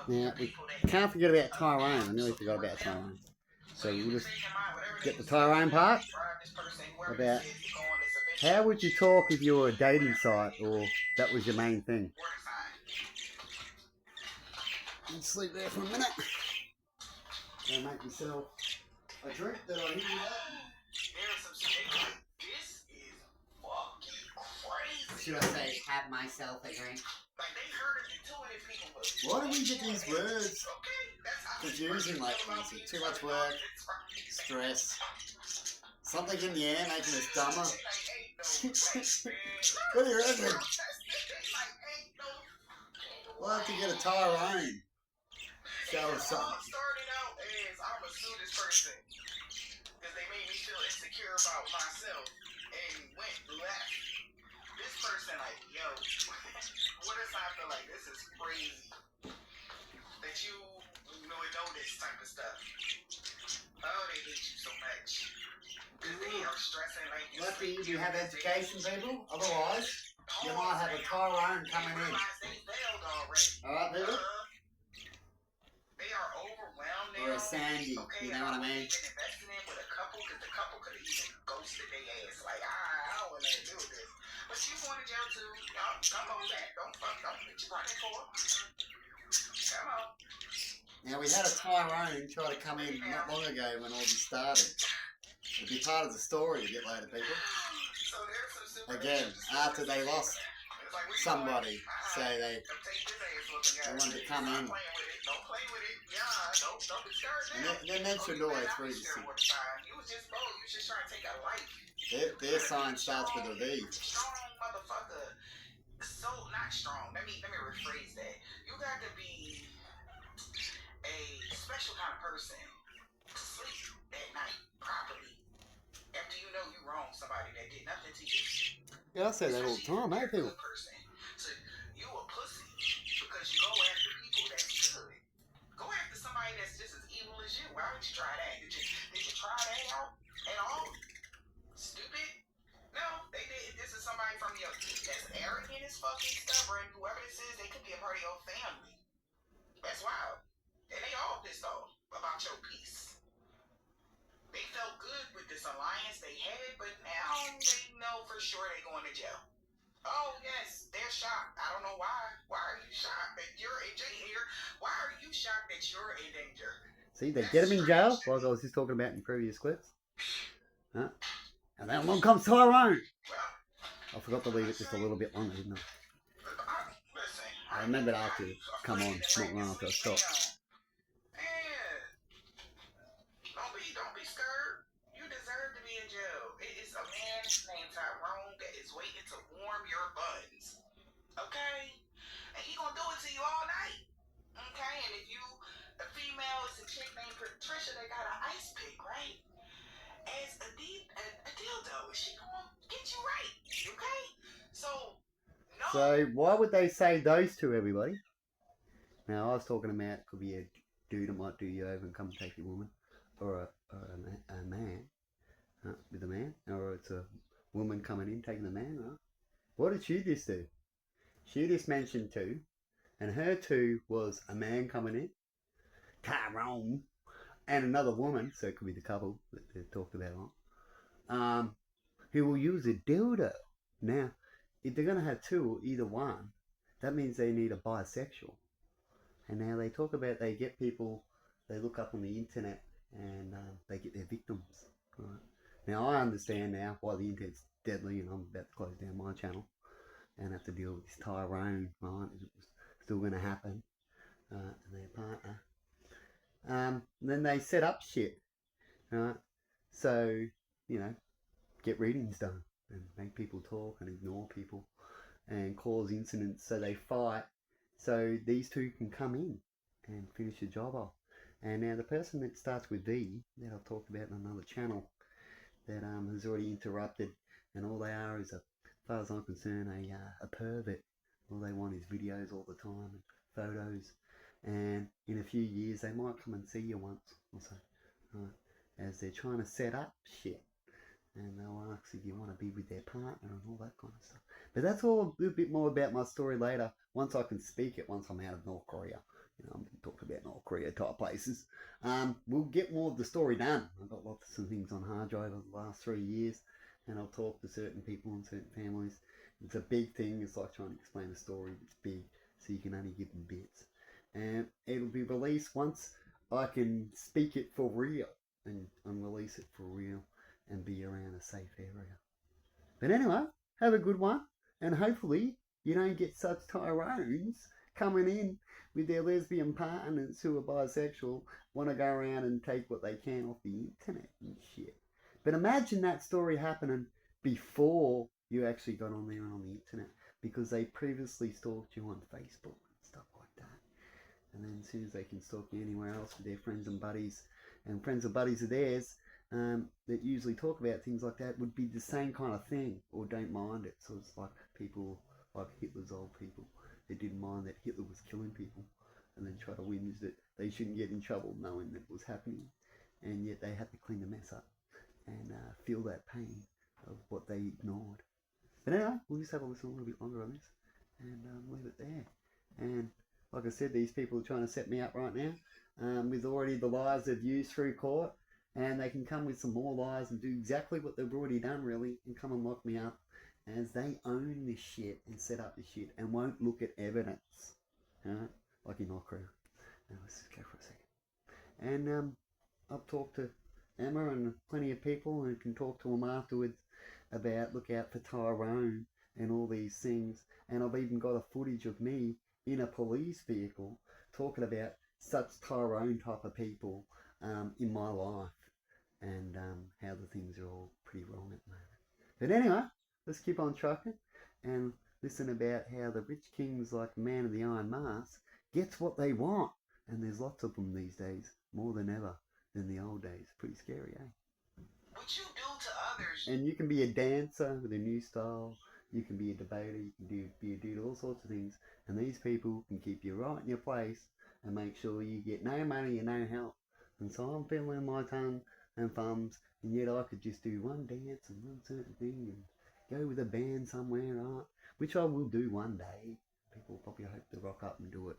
Now, we can't forget about Tyrone. I nearly forgot about Tyrone. So we'll just get the Tyrone part about how would you talk if you were a dating site or that was your main thing. Let's sleep there for a minute. Gonna make myself a drink that I heat up. Should I say, have myself a drink? Why do we get these words confusing like this? Too much work, stress, something in the air making us dumber. What do you reckon? We'll have to get a Tyrone. Show us something. Started out as I'm a student person because they made me feel insecure about myself and went left. This person like, yo, what if I feel like this is crazy that you know this type of stuff? Oh, they hate you so much because they are stressing like you. Lucky you have education, people. Otherwise, you might have a Tyrone coming in. Alright, people? They are overwhelmed now. Or a Sandy, you know what I mean? Investing in with a couple, because the couple could have even ghosted their ass. Like, I don't want nothing to do with this. But you wanted y'all to, come on back. Don't get you running for it. Come on. Now, we had a Tyrone try to come in not long ago when all this started. It'll be part of the story a bit later, people. Again, after they lost somebody, so they wanted to come in. And they mentioned always through the scene. Their sign starts with a V. Strong motherfucker. So not strong. Let me rephrase that. You got to be a special kind of person to sleep at night properly after you know you wronged somebody that did nothing to you. Yeah, I say that all the time, eh, people? So you a pussy because you go after people that's good. Go after somebody that's just as evil as you. Why would you try that? Did you try that out at all? Stupid? No, they did. This is somebody from your that's arrogant as fucking stubborn. Whoever this is, they could be a part of your family. That's wild. And they all pissed off about your peace. They felt good with this alliance they had, but now they know for sure they're going to jail. Oh, yes, they're shocked. I don't know why. Why are you shocked that you're in jail? Why are you shocked that you're in danger? See, they get him in jail, like I was just talking about in previous clips. Huh? And then along comes Tyrone. I forgot to leave it just a little bit longer, didn't I? I remembered after it come on, not long after I stopped. Don't be scared. You deserve to be in jail. It is a man named Tyrone that is waiting to warm your buns. Okay? And he gonna do it to you all night. Okay? And if you a female, it's a chick named Patricia that got an ice pick, right? As a dildo, she gonna get you right. Okay? So no. So why would they say those two, everybody? Now I was talking about it could be a dude that might do you over and come take your woman. Or a man with a man, or it's a woman coming in taking the man. Right? What did she just do? She just mentioned two, and her two was a man coming in, Tyrone, and another woman. So it could be the couple that they talked about. Who will use a dildo. Now, if they're gonna have two or either one, that means they need a bisexual. And now they talk about they get people they look up on the internet. And they get their victims. Right? Now I understand now why the internet's deadly, and I'm about to close down my channel and have to deal with this Tyrone. Right? It's still going to happen. And their partner. Then they set up shit. Right? So get readings done and make people talk and ignore people and cause incidents so they fight. So these two can come in and finish the job off. And now the person that starts with V, that I've talked about in another channel, that has already interrupted, and all they are is, as far as I'm concerned, a pervert. All they want is videos all the time, and photos, and in a few years they might come and see you once or so, right, as they're trying to set up shit. And they'll ask if you want to be with their partner and all that kind of stuff. But that's all a little bit more about my story later, once I can speak it, once I'm out of North Korea. I'm talking about North Korea type places. We'll get more of the story done. I've got lots of things on hard drive over the last 3 years, and I'll talk to certain people and certain families. It's a big thing. It's like trying to explain a story that's big, so you can only give them bits. And it'll be released once I can speak it for real and release it for real and be around a safe area. But anyway, have a good one, and hopefully you don't get such Tyrones coming in with their lesbian partners who are bisexual, want to go around and take what they can off the internet and shit. But imagine that story happening before you actually got on there and on the internet, because they previously stalked you on Facebook and stuff like that. And then as soon as they can stalk you anywhere else with their friends and buddies, and friends and buddies of theirs, that usually talk about things like that, would be the same kind of thing, or don't mind it. So it's like people, like Hitler's old people, they didn't mind that Hitler was killing people, and then try to whinge that they shouldn't get in trouble knowing that it was happening, and yet they had to clean the mess up and feel that pain of what they ignored. But anyway, we'll just have a listen a little bit longer on this, and leave it there. And like I said, these people are trying to set me up right now, with already the lies they've used through court, and they can come with some more lies and do exactly what they've already done, really, and come and lock me up, as they own this shit and set up this shit and won't look at evidence, like in North Korea. Now let's just go for a second. And I've talked to Emma and plenty of people, and can talk to them afterwards about look out for Tyrone and all these things. And I've even got a footage of me in a police vehicle talking about such Tyrone type of people in my life, and how the things are all pretty wrong at the moment. But anyway, let's keep on trucking and listen about how the rich kings like the man of the iron mask gets what they want. And there's lots of them these days, more than ever than the old days. Pretty scary, eh? What you do to others. And you can be a dancer with a new style. You can be a debater. You can be a dude, all sorts of things. And these people can keep you right in your place and make sure you get no money and no help. And so I'm feeling my tongue and thumbs, and yet I could just do one dance and one certain thing and go with a band somewhere, right? Which I will do one day. People probably hope to rock up and do it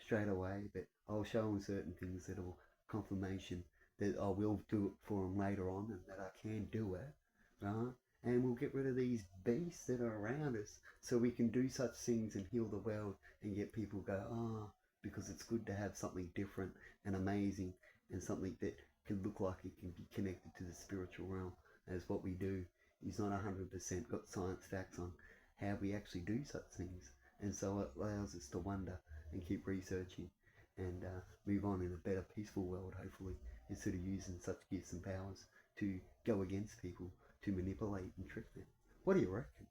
straight away, but I'll show them certain things that will confirmation that I will do it for them later on, and that I can do it, right? And we'll get rid of these beasts that are around us, so we can do such things and heal the world and get people go, because it's good to have something different and amazing, and something that can look like it can be connected to the spiritual realm, as what we do is not 100% got science facts on how we actually do such things. And so it allows us to wonder and keep researching and move on in a better, peaceful world, hopefully, instead of using such gifts and powers to go against people, to manipulate and trick them. What do you reckon?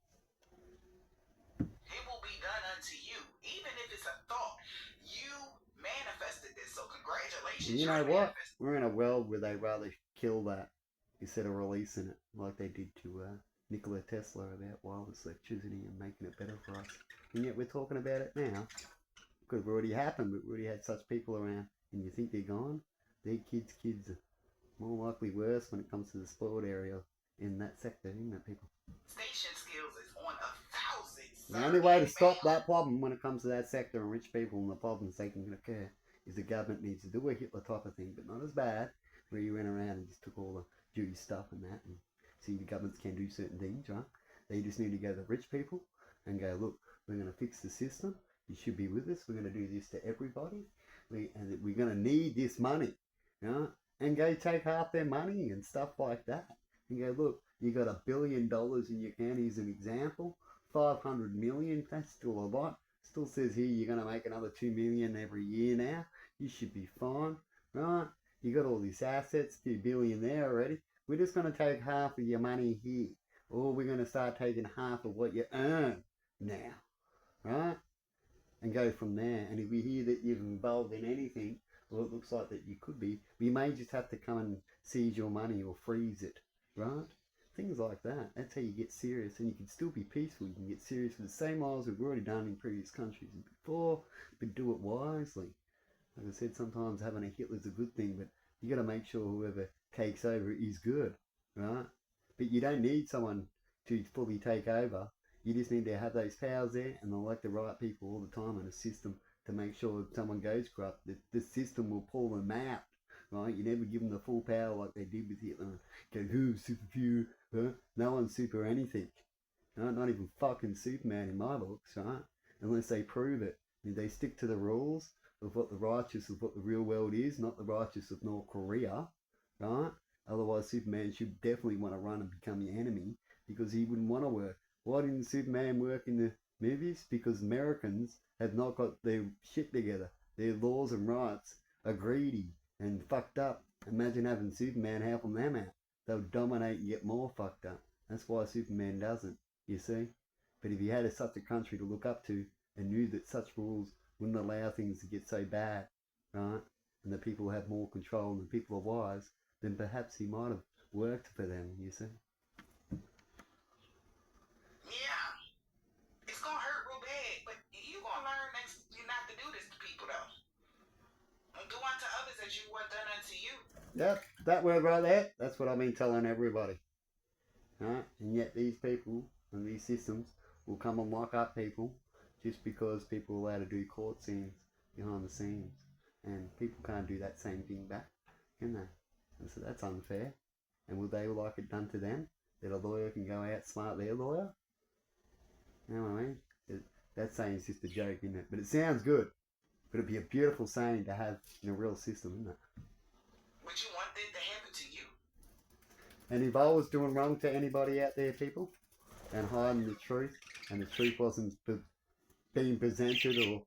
It will be done unto you, even if it's a thought. You manifested this, so congratulations. And you know what? We're in a world where they rather kill that instead of releasing it, like they did to Nikola Tesla about wireless electricity and making it better for us. And yet we're talking about it now. Could have already happened, but we already had such people around. And you think they're gone? Their kids are more likely worse when it comes to the sport area in that sector, isn't it, people? Station skills is on 1,000. The only way to stop that problem when it comes to that sector and rich people and the problems they can occur is the government needs to do a Hitler type of thing, but not as bad, where you went around and just took all the Jewish stuff and that, and see the governments can do certain things, right? They just need to go to the rich people and go, look, we're going to fix the system. You should be with us. We're going to do this to everybody. And we're going to need this money, you know? And go take half their money and stuff like that. And go, look, you got $1 billion in your county as an example. 500 million, that's still a lot. Still says here you're going to make another 2 million every year now. You should be fine, right? You got all these assets, $2 billion there already. We're just going to take half of your money here. Or we're going to start taking half of what you earn now, right? And go from there. And if we hear that you're involved in anything, or it looks like that you could be, we may just have to come and seize your money or freeze it, right? Things like that. That's how you get serious, and you can still be peaceful. You can get serious with the same laws we've already done in previous countries before, but do it wisely. Like I said, sometimes having a Hitler's a good thing, but you got to make sure whoever takes over is good, right? But you don't need someone to fully take over. You just need to have those powers there and elect the right people all the time and assist them to make sure if someone goes corrupt, the system will pull them out. Right? You never give them the full power like they did with Hitler. Go, who super few? Huh? No one's super anything. Right? Not even fucking Superman in my books, right? Unless they prove it. And they stick to the rules of what the righteous of what the real world is, not the righteous of North Korea, right? Otherwise, Superman should definitely want to run and become your enemy because he wouldn't want to work. Why didn't Superman work in the movies? Because Americans have not got their shit together. Their laws and rights are greedy and fucked up. Imagine having Superman helping them out. They'll dominate and get more fucked up. That's why Superman doesn't, you see? But if he had such a country to look up to and knew that such rules wouldn't allow things to get so bad, right? And the people have more control and the people are wise, then perhaps he might have worked for them, you see? Yeah, it's gonna hurt real bad, but you gonna learn next you not to do this to people though. And do unto others as you want done unto you. Yep, that word right there, that's what I've been telling everybody. Right? And yet these people and these systems will come and lock up people just because people are allowed to do court scenes behind the scenes. And people can't do that same thing back, can they? And so that's unfair. And would they like it done to them? That a lawyer can go outsmart their lawyer? You know what I mean? That saying's just a joke, isn't it? But it sounds good. But it'd be a beautiful saying to have in a real system, isn't it? Would you want it to happen to you? And if I was doing wrong to anybody out there, people, and hiding the truth, and the truth wasn't being presented or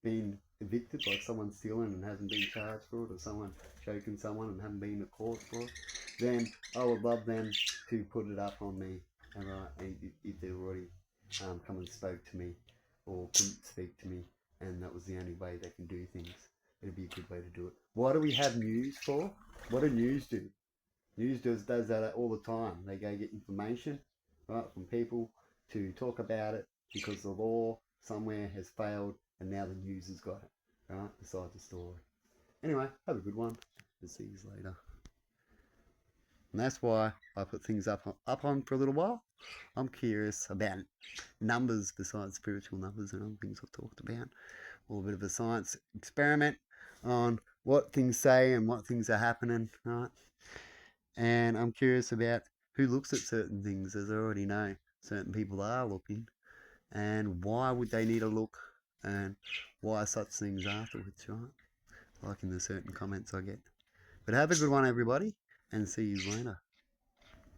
being evicted, like someone stealing and hasn't been charged for it, or someone choking someone and haven't been to court for it, then I would love them to put it up on me, and if they already come and spoke to me, or couldn't speak to me, and that was the only way they can do things. It'd be a good way to do it. Why do we have news for? What do news do? News does that all the time. They go get information, right, from people to talk about it because the law somewhere has failed and now the news has got it, right, beside the story. Anyway, have a good one. I'll see you later. And that's why I put things up on for a little while. I'm curious about numbers besides spiritual numbers and other things I've talked about. A little bit of a science experiment on what things say and what things are happening, right? And I'm curious about who looks at certain things, as I already know certain people are looking, and why would they need a look, and why such things afterwards, right? Like in the certain comments I get. But have a good one, everybody, and see you later.